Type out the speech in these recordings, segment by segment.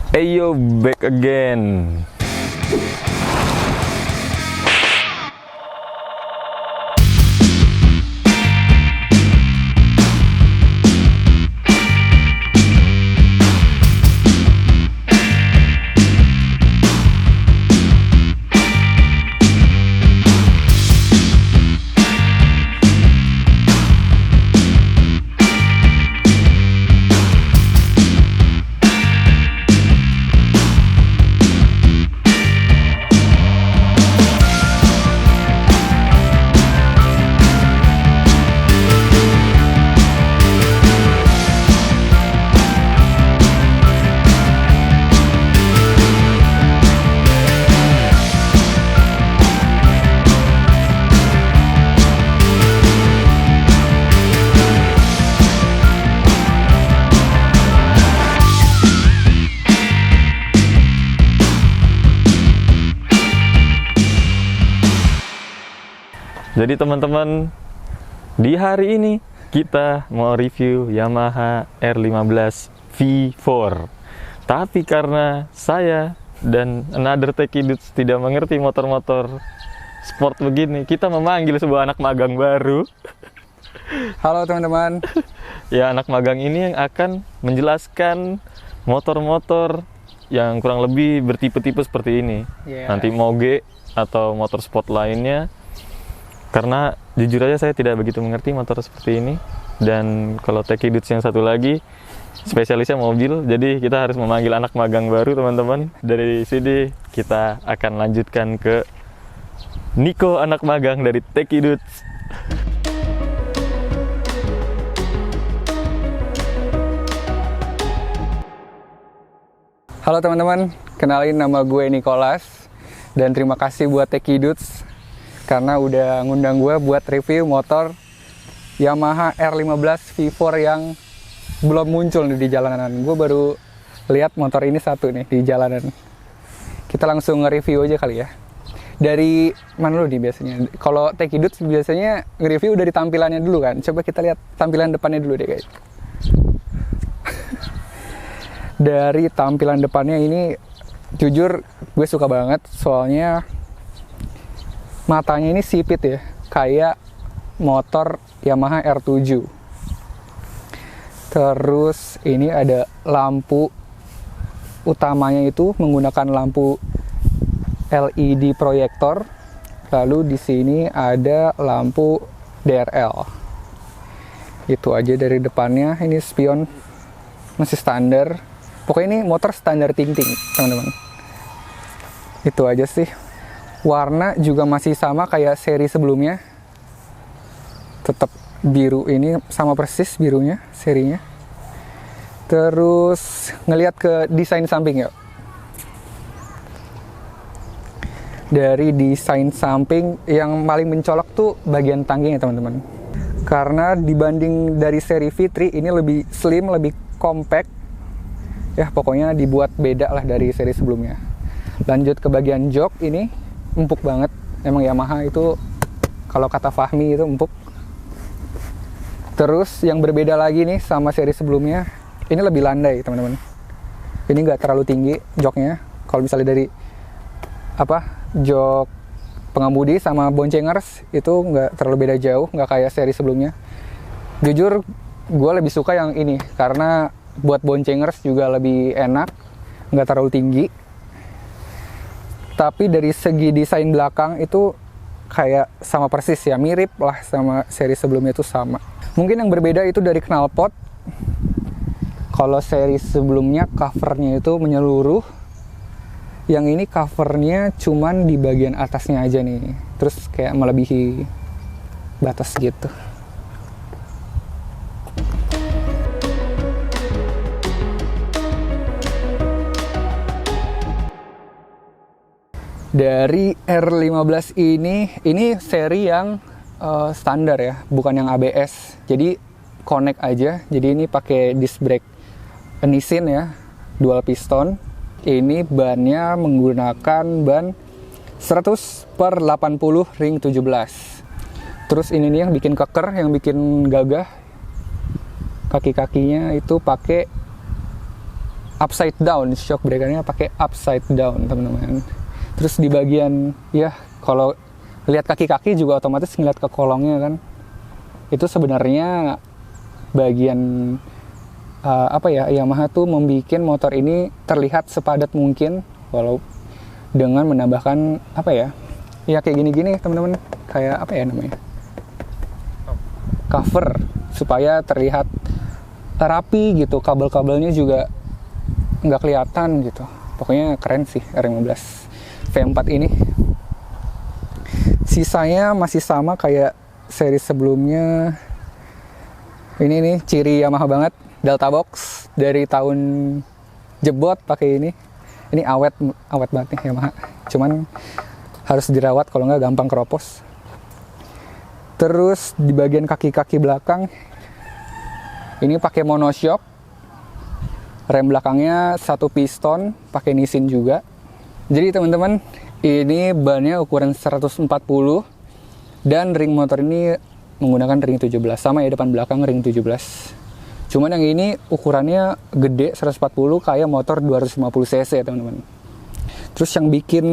Ayo, back again. Jadi teman-teman, di hari ini kita mau review Yamaha R15 V4. Tapi karena saya dan another techie dudes tidak mengerti motor-motor sport begini, kita memanggil sebuah anak magang baru. Halo teman-teman. Ya, anak magang ini yang akan menjelaskan motor-motor yang kurang lebih bertipe-tipe seperti ini. Nanti moge atau motor sport lainnya. Karena jujur aja saya tidak begitu mengerti motor seperti ini. Dan kalau techie dudes yang satu lagi spesialisnya mobil, jadi kita harus memanggil anak magang baru teman-teman. Dari sini kita akan lanjutkan ke Niko, anak magang dari techie dudes. Halo teman-teman, kenalin nama gue Nicholas. Dan terima kasih buat techie dudes karena udah ngundang gue buat review motor Yamaha R15 V4 yang belum muncul nih di jalanan. Gue baru lihat motor ini satu nih di jalanan. Kita langsung nge-review aja kali ya. Dari mana dulu nih biasanya? Kalau techie dudes biasanya nge-review dari tampilannya dulu kan. Coba kita lihat tampilan depannya dulu deh guys. Dari tampilan depannya ini jujur gue suka banget, soalnya matanya ini sipit ya, kayak motor Yamaha R7. Terus ini ada lampu utamanya itu menggunakan lampu LED proyektor. Lalu di sini ada lampu DRL. Itu aja dari depannya. Ini spion masih standar. Pokoknya ini motor standar ting-ting, teman-teman. Itu aja sih. Warna juga masih sama kayak seri sebelumnya. Tetap biru, ini sama persis birunya, serinya. Terus ngelihat ke desain samping ya. Dari desain samping yang paling mencolok tuh bagian tangkinya teman-teman. Karena dibanding dari seri V3 ini lebih slim, lebih compact. Ya pokoknya dibuat beda lah dari seri sebelumnya. Lanjut ke bagian jok, ini empuk banget. Emang Yamaha itu kalau kata Fahmi itu empuk. Terus yang berbeda lagi nih sama seri sebelumnya, ini lebih landai teman-teman. Ini nggak terlalu tinggi joknya. Kalau misalnya dari jok pengemudi sama boncengers itu nggak terlalu beda jauh, nggak kayak seri sebelumnya. Jujur gue lebih suka yang ini karena buat boncengers juga lebih enak, nggak terlalu tinggi. Tapi dari segi desain belakang itu kayak sama persis ya, mirip lah sama seri sebelumnya itu sama. Mungkin yang berbeda itu dari knalpot. Kalau seri sebelumnya covernya itu menyeluruh, yang ini covernya cuman di bagian atasnya aja nih. Terus kayak melebihi batas gitu. Dari R15 ini seri yang standar ya, bukan yang ABS. Jadi connect aja. Jadi ini pakai disc brake Nissin ya, dual piston. Ini bannya menggunakan ban 100/80 ring 17. Terus ini nih yang bikin keker, yang bikin gagah. Kaki-kakinya itu pakai upside down, shock breakernya pakai upside down teman-teman. Terus di bagian ya kalau lihat kaki-kaki juga otomatis ngeliat ke kolongnya kan, itu sebenarnya bagian Yamaha tuh membuat motor ini terlihat sepadat mungkin, walau dengan menambahkan kayak gini-gini teman-teman, kayak namanya, cover supaya terlihat rapi gitu, kabel-kabelnya juga nggak kelihatan gitu. Pokoknya keren sih R15 V4 ini. Sisanya masih sama kayak seri sebelumnya. Ini nih ciri Yamaha banget, Delta Box dari tahun jebot pakai ini. Ini awet banget nih Yamaha. Cuman harus dirawat, kalau nggak gampang keropos. Terus di bagian kaki-kaki belakang ini pakai monoshock. Rem belakangnya 1 piston, pakai Nissin juga. Jadi teman-teman, ini bannya ukuran 140 dan ring motor ini menggunakan ring 17. Sama ya, depan belakang ring 17. Cuman yang ini ukurannya gede, 140, kayak motor 250 cc teman-teman. Terus yang bikin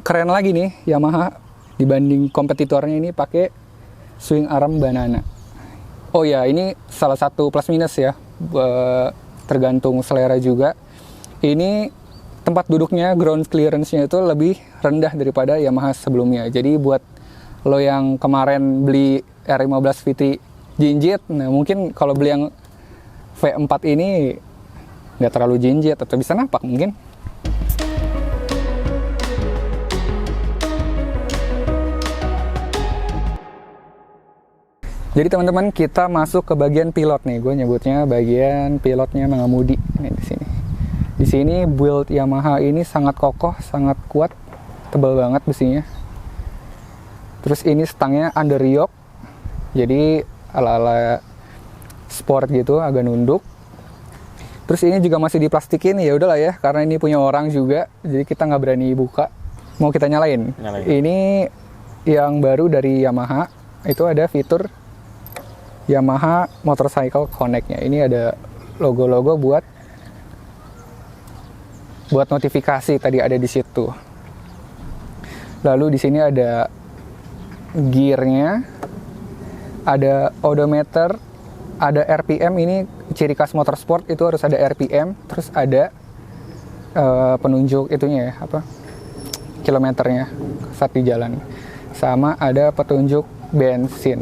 keren lagi nih Yamaha dibanding kompetitornya, ini pakai swing arm banana. Oh ya, ini salah satu plus minus ya, tergantung selera juga. Ini tempat duduknya, ground clearance-nya itu lebih rendah daripada Yamaha sebelumnya. Jadi buat lo yang kemarin beli R15 VT jinjit, nah mungkin kalau beli yang V4 ini nggak terlalu jinjit atau bisa napak mungkin. Jadi teman-teman, kita masuk ke bagian pilot nih. Gue nyebutnya bagian pilotnya mengemudi. Ini di sini. Di sini build Yamaha ini sangat kokoh, sangat kuat, tebal banget besinya. Terus ini stangnya under yoke, jadi ala-ala sport gitu, agak nunduk. Terus ini juga masih diplastikin, ya udahlah ya, karena ini punya orang juga, jadi kita nggak berani buka. Mau kita nyalain. Ini yang baru dari Yamaha, itu ada fitur Yamaha Motorcycle Connect-nya. Ini ada logo-logo buat notifikasi, tadi ada di situ. Lalu di sini ada gearnya, ada odometer, ada RPM. Ini ciri khas motorsport, itu harus ada RPM. Terus ada penunjuk itunya ya, kilometernya saat di jalan. Sama ada petunjuk bensin.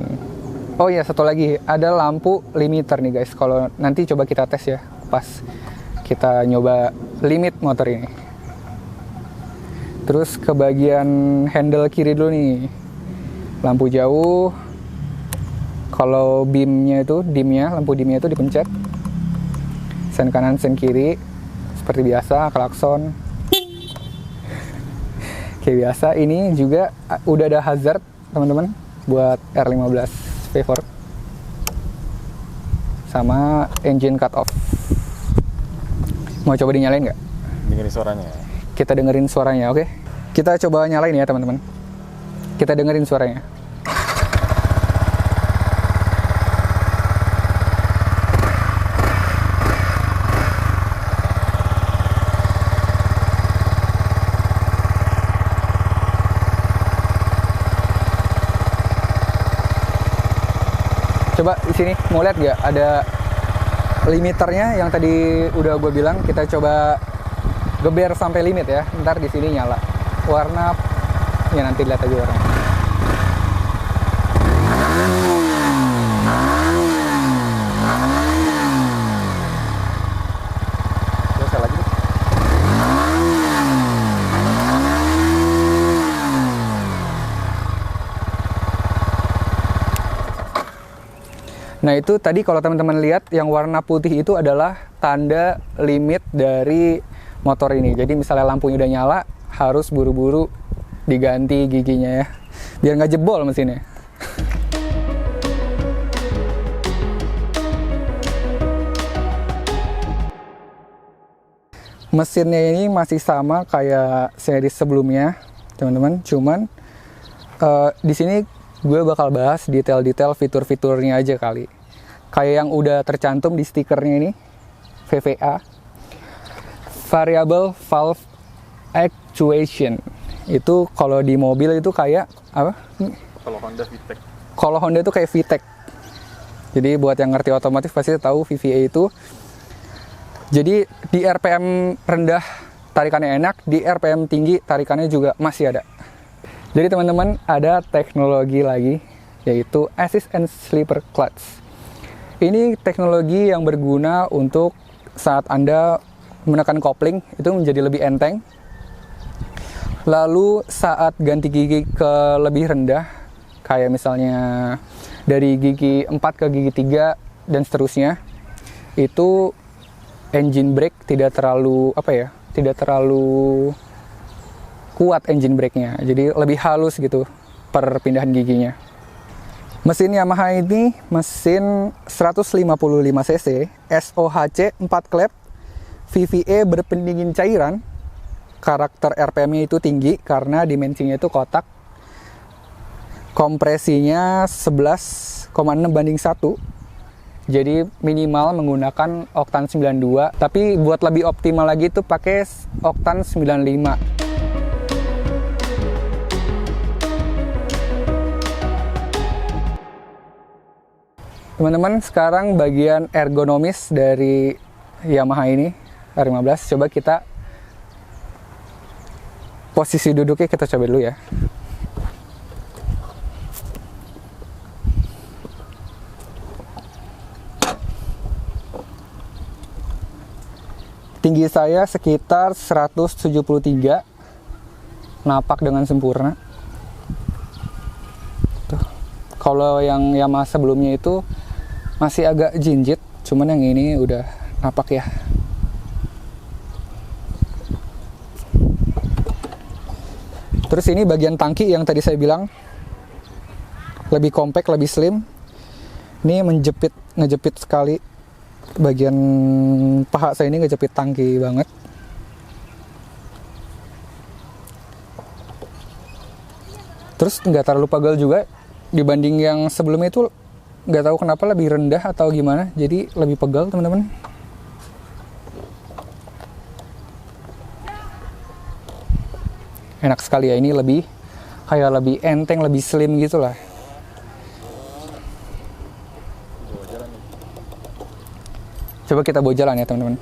Oh ya, satu lagi, ada lampu limiter nih guys. Kalau nanti coba kita tes ya, pas kita nyoba limit motor ini. Terus ke bagian handle kiri dulu nih. Lampu jauh. Kalau dimnya itu lampu dimnya itu dipencet. Sen kanan, sen kiri. Seperti biasa, klakson. Kayak biasa, ini juga udah ada hazard, teman-teman, buat R15 V4. Sama engine cut off. Mau coba dinyalain nggak? Dengerin suaranya. Kita dengerin suaranya, oke? Kita coba nyalain ya, teman-teman. Kita dengerin suaranya. Coba di sini mau lihat nggak, ada limiternya yang tadi udah gue bilang. Kita coba geber sampai limit ya. Ntar di sini nyala. Warna ya nanti lihat aja warna. Terus lagi. Nah itu tadi kalau teman-teman lihat yang warna putih itu adalah tanda limit dari motor ini. Jadi misalnya lampunya udah nyala, harus buru-buru diganti giginya ya, biar nggak jebol mesinnya. Mesinnya ini masih sama kayak seri sebelumnya, teman-teman. Cuman di sini gue bakal bahas detail-detail fitur-fiturnya aja kali. Kayak yang udah tercantum di stikernya ini, VVA. variable valve actuation. Itu kalau di mobil itu kayak apa? Kalau Honda VTEC. Kalau Honda itu kayak VTEC. Jadi buat yang ngerti otomotif pasti tahu VVA itu. Jadi di RPM rendah tarikannya enak, di RPM tinggi tarikannya juga masih ada. Jadi teman-teman, ada teknologi lagi, yaitu Assist and Sleeper Clutch. Ini teknologi yang berguna untuk saat Anda menekan kopling itu menjadi lebih enteng. Lalu saat ganti gigi ke lebih rendah, kayak misalnya dari gigi 4 ke gigi 3 dan seterusnya, itu engine brake tidak terlalu kuat engine brake-nya, jadi lebih halus gitu perpindahan giginya. Mesin Yamaha ini mesin 155 cc, SOHC 4 klep, VVA berpendingin cairan, karakter RPM-nya itu tinggi karena dimensinya itu kotak, kompresinya 11,6 banding 1, jadi minimal menggunakan oktan 92, tapi buat lebih optimal lagi itu pakai oktan 95. Teman-teman, sekarang bagian ergonomis dari Yamaha ini, R15, coba kita posisi duduknya kita coba dulu ya. Tinggi saya sekitar 173, napak dengan sempurna. Tuh. Kalau yang Yamaha sebelumnya itu masih agak jinjit, cuman yang ini udah napak ya. Terus ini bagian tangki yang tadi saya bilang lebih compact, lebih slim. Ini ngejepit sekali. Bagian paha saya ini ngejepit tangki banget. Terus nggak terlalu pegel juga dibanding yang sebelumnya itu. Nggak tahu kenapa lebih rendah atau gimana, jadi lebih pegal teman-teman. Enak sekali ya, ini lebih enteng, lebih slim gitu lah. Coba kita bawa jalan ya teman-teman.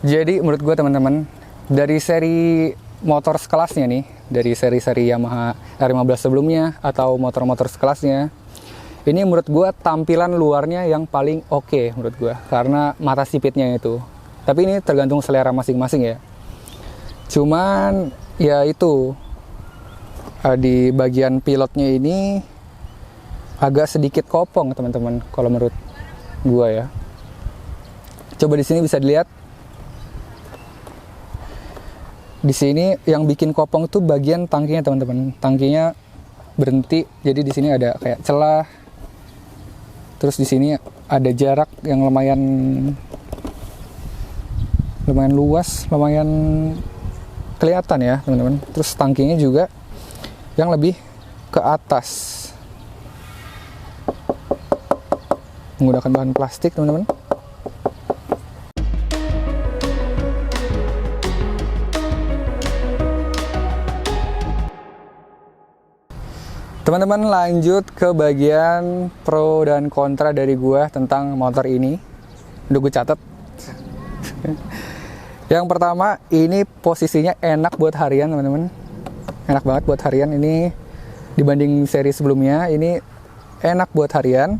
Jadi menurut gue teman-teman, dari seri motor sekelasnya nih, dari seri-seri Yamaha R15 sebelumnya atau motor-motor sekelasnya, ini menurut gue tampilan luarnya yang paling oke menurut gue, karena mata sipitnya itu. Tapi ini tergantung selera masing-masing ya. Cuman ya itu, di bagian pilotnya ini agak sedikit kopong teman-teman kalau menurut gue ya. Coba di sini bisa dilihat. Di sini yang bikin kopong tuh bagian tangkinya teman-teman. Tangkinya berhenti, jadi di sini ada kayak celah. Terus di sini ada jarak yang lumayan luas, lumayan kelihatan ya teman-teman. Terus tangkinya juga yang lebih ke atas, menggunakan bahan plastik teman-teman. Teman-teman, lanjut ke bagian pro dan kontra dari gua tentang motor ini. Udah gue catat. Yang pertama, ini posisinya enak buat harian teman-teman. Enak banget buat harian ini dibanding seri sebelumnya. Ini enak buat harian.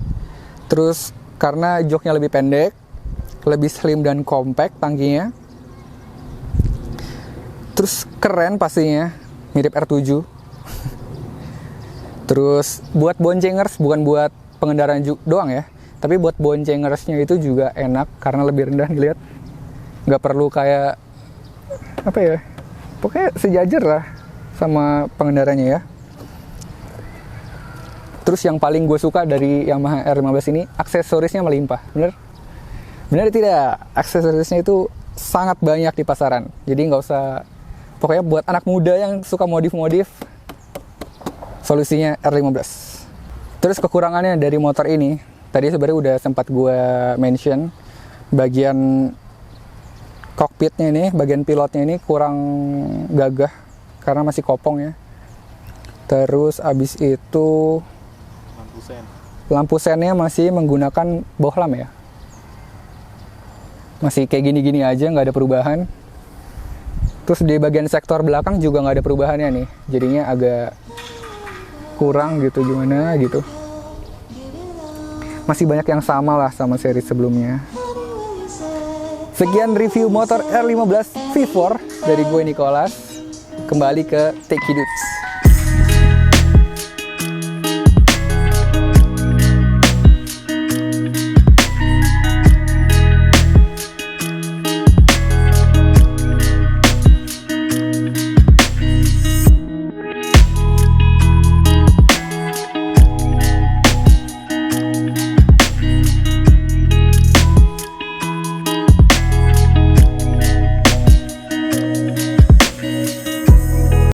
Terus karena joknya lebih pendek, lebih slim dan compact tangkinya. Terus keren pastinya, mirip R7. Terus buat boncengers, bukan buat pengendara doang ya, tapi buat boncengersnya itu juga enak karena lebih rendah nih, lihat. Nggak perlu kayak apa ya, pokoknya sejajar lah sama pengendaranya ya. Terus yang paling gue suka dari Yamaha R15 ini, aksesorisnya melimpah, bener? Bener tidak? Aksesorisnya itu sangat banyak di pasaran, jadi nggak usah. Pokoknya buat anak muda yang suka modif-modif, solusinya R15. Terus kekurangannya dari motor ini, tadi sebenarnya udah sempat gue mention, bagian kokpitnya ini, bagian pilotnya ini kurang gagah karena masih kopong ya. Terus abis itu lampu sennya masih menggunakan bohlam ya, masih kayak gini-gini aja, nggak ada perubahan. Terus di bagian sektor belakang juga nggak ada perubahannya nih, jadinya agak kurang gitu, gimana gitu. Masih banyak yang sama lah sama seri sebelumnya. Sekian review motor R15 V4 dari gue Nicholas. Kembali ke Techie Dudes.